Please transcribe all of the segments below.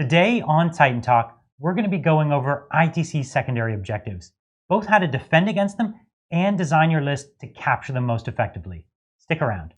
Today on Titan Talk, we're going to be going over ITC secondary objectives, both how to defend against them and design your list to capture them most effectively. Stick around.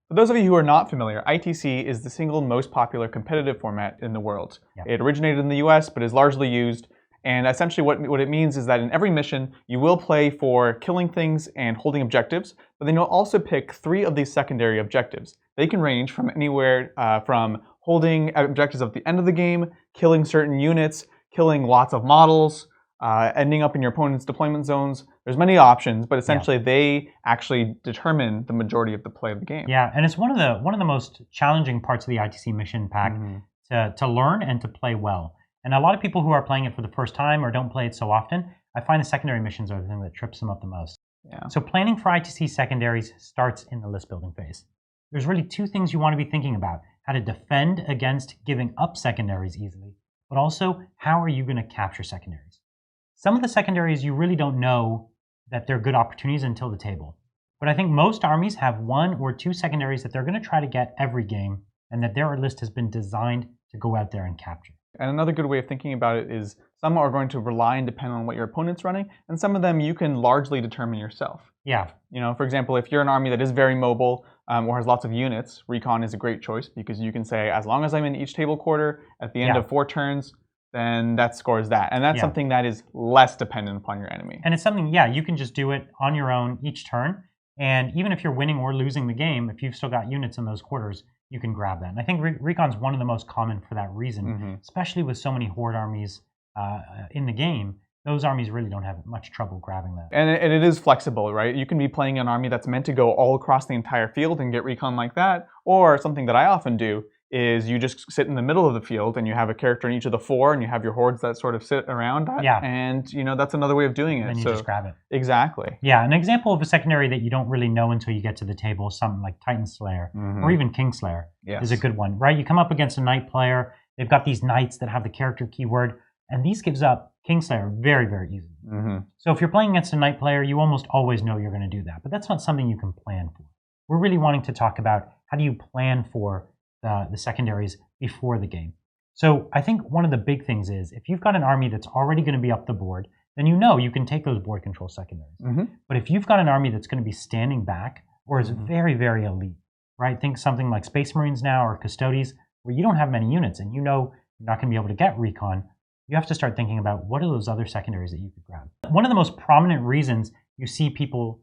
For those of you who are not familiar, ITC is the single most popular competitive format in the world. Yep. It originated in the US, but is largely used. And essentially what it means is that in every mission, you will play for killing things and holding objectives, but then you'll also pick 3 of these secondary objectives. They can range from anywhere from holding objectives at the end of the game, killing certain units, killing lots of models, ending up in your opponent's deployment zones. There's many options, but essentially they actually determine the majority of the play of the game. Yeah, and it's one of the most challenging parts of the ITC mission pack to learn and to play well. And a lot of people who are playing it for the first time or don't play it so often, I find the secondary missions are the thing that trips them up the most. Yeah. So planning for ITC secondaries starts in the list building phase. There's really 2 things you want to be thinking about: how to defend against giving up secondaries easily, but also how are you going to capture secondaries. Some of the secondaries you really don't know that they're good opportunities until the table. But I think most armies have 1 or 2 secondaries that they're going to try to get every game, and that their list has been designed to go out there and capture. And another good way of thinking about it is some are going to rely and depend on what your opponent's running, and some of them you can largely determine yourself. Yeah. You know, for example, if you're an army that is very mobile or has lots of units, Recon is a great choice because you can say, as long as I'm in each table quarter at the end of 4 turns, then that scores that. And that's something that is less dependent upon your enemy. And it's something, you can just do it on your own each turn. And even if you're winning or losing the game, if you've still got units in those quarters, you can grab that. And I think Recon's one of the most common for that reason, especially with so many Horde armies in the game. Those armies really don't have much trouble grabbing that. And it is flexible, right? You can be playing an army that's meant to go all across the entire field and get Recon like that. Or something that I often do is you just sit in the middle of the field and you have a character in each of the 4 and you have your hordes that sort of sit around that. Yeah. And that's another way of doing it. And you just grab it. Exactly. Yeah, an example of a secondary that you don't really know until you get to the table, something like Titan Slayer or even Kingslayer is a good one, right? You come up against a knight player, they've got these knights that have the character keyword, and these gives up Kingslayer very, very easily. So if you're playing against a knight player, you almost always know you're going to do that, but that's not something you can plan for. We're really wanting to talk about how do you plan for the secondaries before the game. So I think one of the big things is if you've got an army that's already going to be up the board, then you can take those board control secondaries. But if you've got an army that's going to be standing back or is very, very elite, right? Think something like Space Marines now or Custodes, where you don't have many units and you're not going to be able to get Recon. You have to start thinking about what are those other secondaries that you could grab. One of the most prominent reasons you see people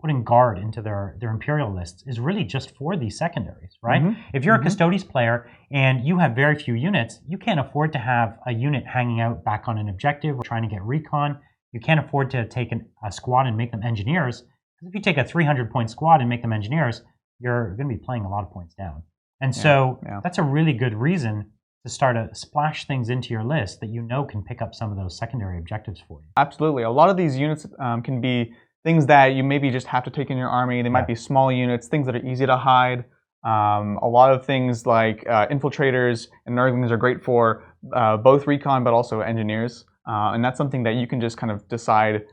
putting guard into their Imperial lists is really just for these secondaries, right? If you're a Custodes player and you have very few units, you can't afford to have a unit hanging out back on an objective or trying to get Recon. You can't afford to take a squad and make them engineers, because if you take a 300-point squad and make them engineers, you're going to be playing a lot of points down. And so that's a really good reason to start to splash things into your list that can pick up some of those secondary objectives for you. Absolutely. A lot of these units can be things that you maybe just have to take in your army. They might be small units, things that are easy to hide. A lot of things like infiltrators and Nurglings are great for both Recon but also engineers. And that's something that you can just kind of decide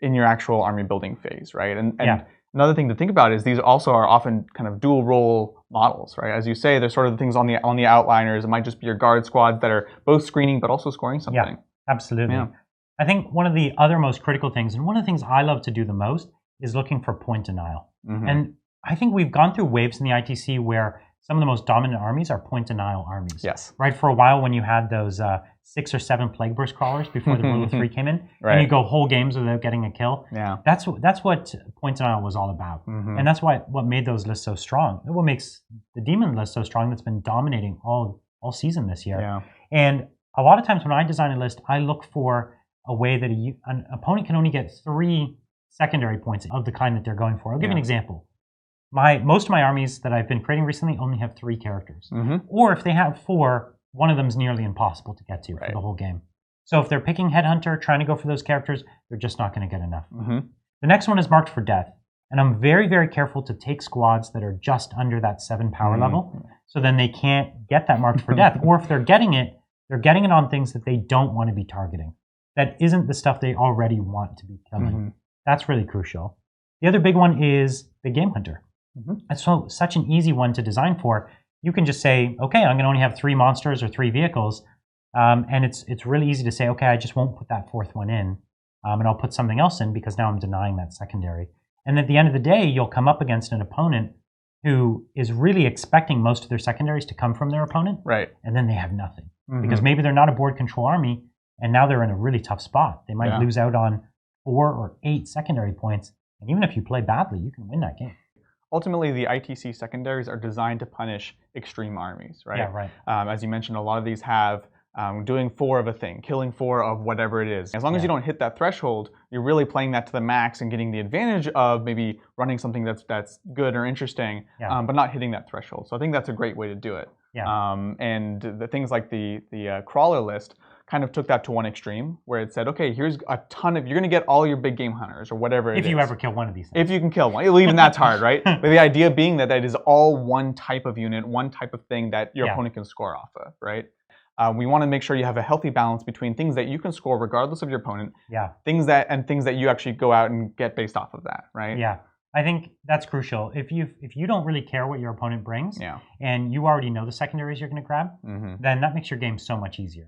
in your actual army building phase, right? And another thing to think about is these also are often kind of dual role models, right? As you say, there's sort of the things on the outliners. It might just be your guard squads that are both screening but also scoring something. Yeah, absolutely. Yeah. I think one of the other most critical things, and one of the things I love to do the most, is looking for point denial. And I think we've gone through waves in the ITC where some of the most dominant armies are point denial armies. Yes. Right? For a while when you had those 6 or 7 Plague Burst crawlers before the Rule of 3 came in, and you go whole games without getting a kill. Yeah. That's what point denial was all about. And that's what made those lists so strong. What makes the Demon list so strong that's been dominating all season this year. Yeah. And a lot of times when I design a list, I look for a way that an opponent can only get 3 secondary points of the kind that they're going for. I'll give you an example. Most of my armies that I've been creating recently only have 3 characters. Or if they have 4, one of them is nearly impossible to get to for the whole game. So if they're picking Headhunter, trying to go for those characters, they're just not going to get enough. The next one is marked for death. And I'm very, very careful to take squads that are just under that 7 power level. So then they can't get that marked for death. Or if they're getting it on things that they don't want to be targeting. That isn't the stuff they already want to be killing. That's really crucial. The other big one is the Game Hunter. It's such an easy one to design for. You can just say, okay, I'm going to only have 3 monsters or 3 vehicles. And it's really easy to say, okay, I just won't put that 4th one in. And I'll put something else in because now I'm denying that secondary. And at the end of the day, you'll come up against an opponent who is really expecting most of their secondaries to come from their opponent. Right. And then they have nothing. Because maybe they're not a board control army, and now they're in a really tough spot. They might lose out on 4 or 8 secondary points. And even if you play badly, you can win that game. Ultimately, the ITC secondaries are designed to punish extreme armies, right? Yeah, right. As you mentioned, a lot of these have doing 4 of a thing, killing 4 of whatever it is. As long as you don't hit that threshold, you're really playing that to the max and getting the advantage of maybe running something that's good or interesting, but not hitting that threshold. So I think that's a great way to do it. Yeah. And the things like the crawler list kind of took that to one extreme, where it said, okay, here's a ton of, you're going to get all your big game hunters or whatever it is. If you ever kill one of these things. If you can kill one. Even that's hard, right? But the idea being that is all one type of unit, one type of thing that your opponent can score off of, right? We want to make sure you have a healthy balance between things that you can score regardless of your opponent, things that you actually go out and get based off of that, right? Yeah. I think that's crucial. If you don't really care what your opponent brings, and you already know the secondaries you're going to grab, then that makes your game so much easier.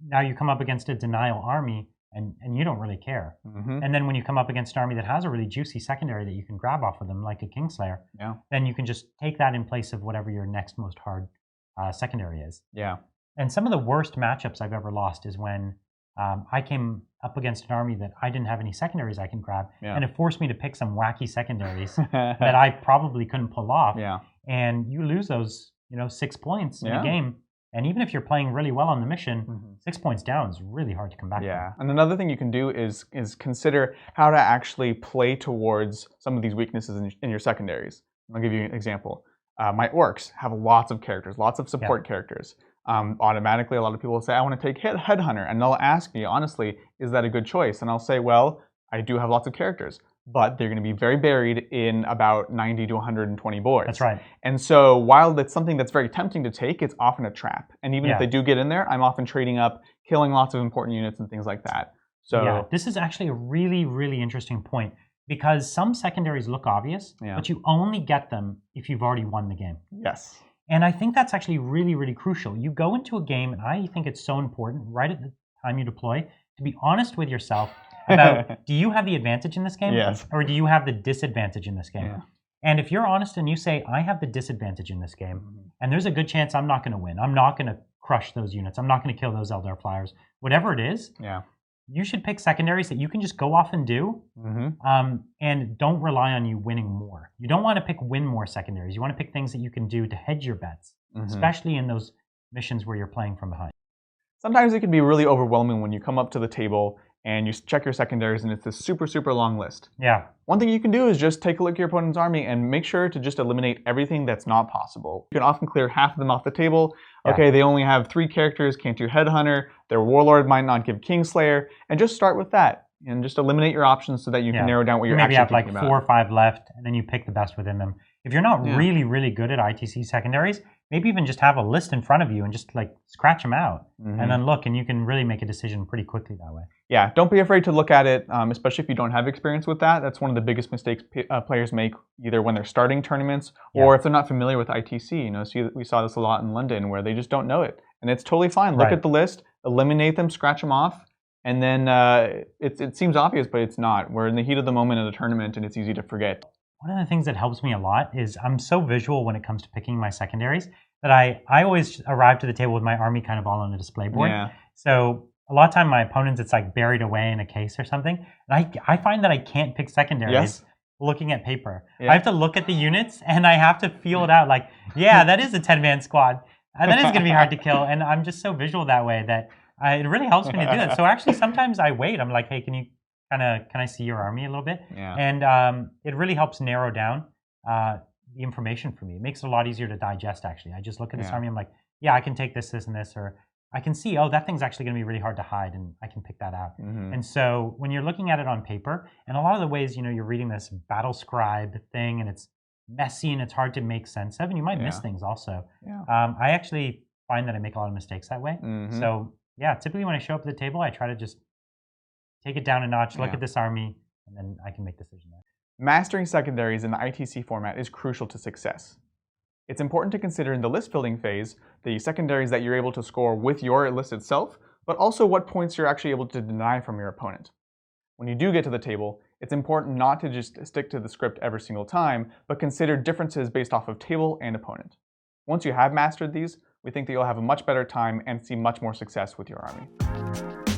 Now you come up against a denial army, and you don't really care. And then when you come up against an army that has a really juicy secondary that you can grab off of them, like a Kingslayer, then you can just take that in place of whatever your next most hard secondary is. And some of the worst matchups I've ever lost is when I came up against an army that I didn't have any secondaries I can grab, and it forced me to pick some wacky secondaries that I probably couldn't pull off. And you lose those, 6 points in a game. And even if you're playing really well on the mission, 6 points down is really hard to come back from. And another thing you can do is consider how to actually play towards some of these weaknesses in your secondaries. I'll give you an example. My orcs have lots of characters, lots of support characters. Automatically, a lot of people will say, I want to take Headhunter. And they'll ask me, honestly, is that a good choice? And I'll say, well, I do have lots of characters, but they're going to be very buried in about 90 to 120 boards. That's right. And so while that's something that's very tempting to take, it's often a trap. And even if they do get in there, I'm often trading up, killing lots of important units and things like that. So this is actually a really, really interesting point, because some secondaries look obvious, but you only get them if you've already won the game. Yes. And I think that's actually really, really crucial. You go into a game, and I think it's so important right at the time you deploy to be honest with yourself about, do you have the advantage in this game? Yes. Or do you have the disadvantage in this game? Yeah. And if you're honest and you say, I have the disadvantage in this game, and there's a good chance I'm not going to win, I'm not going to crush those units, I'm not going to kill those Eldar Flyers, whatever it is, you should pick secondaries that you can just go off and do, and don't rely on you winning more. You don't want to pick win more secondaries. You want to pick things that you can do to hedge your bets, especially in those missions where you're playing from behind. Sometimes it can be really overwhelming when you come up to the table and you check your secondaries and it's this super, super long list. One thing you can do is just take a look at your opponent's army and make sure to just eliminate everything that's not possible. You can often clear half of them off the table. Okay, they only have 3 characters, can't do Headhunter, their Warlord might not give Kingslayer, and just start with that. And just eliminate your options so that you can narrow down what you're actually thinking about. Maybe have like 4 or 5 left, and then you pick the best within them. If you're not really, really good at ITC secondaries, maybe even just have a list in front of you and just like scratch them out, and then look, and you can really make a decision pretty quickly that way. Yeah, don't be afraid to look at it, especially if you don't have experience with that. That's one of the biggest mistakes players make, either when they're starting tournaments or if they're not familiar with ITC. We saw this a lot in London where they just don't know it, and it's totally fine. Look at the list, eliminate them, scratch them off, and then it seems obvious, but it's not. We're in the heat of the moment at a tournament, and it's easy to forget. One of the things that helps me a lot is I'm so visual when it comes to picking my secondaries that I always arrive to the table with my army kind of all on a display board. So a lot of time my opponents, it's like buried away in a case or something. And I find that I can't pick secondaries looking at paper. I have to look at the units and I have to feel it out like, that is a 10-man squad. And that is going to be hard to kill. And I'm just so visual that way that it really helps me to do that. So actually sometimes I wait. I'm like, hey, can I see your army a little bit? And it really helps narrow down the information for me. It makes it a lot easier to digest, actually. I just look at this army, I'm like, I can take this, this, and this, or I can see, that thing's actually going to be really hard to hide, and I can pick that out. And so when you're looking at it on paper, and a lot of the ways, you're reading this battle scribe thing, and it's messy, and it's hard to make sense of, and you might miss things also. I actually find that I make a lot of mistakes that way. So typically when I show up at the table, I try to just take it down a notch, look at this army, and then I can make decisions there. Mastering secondaries in the ITC format is crucial to success. It's important to consider in the list building phase the secondaries that you're able to score with your list itself, but also what points you're actually able to deny from your opponent. When you do get to the table, it's important not to just stick to the script every single time, but consider differences based off of table and opponent. Once you have mastered these, we think that you'll have a much better time and see much more success with your army.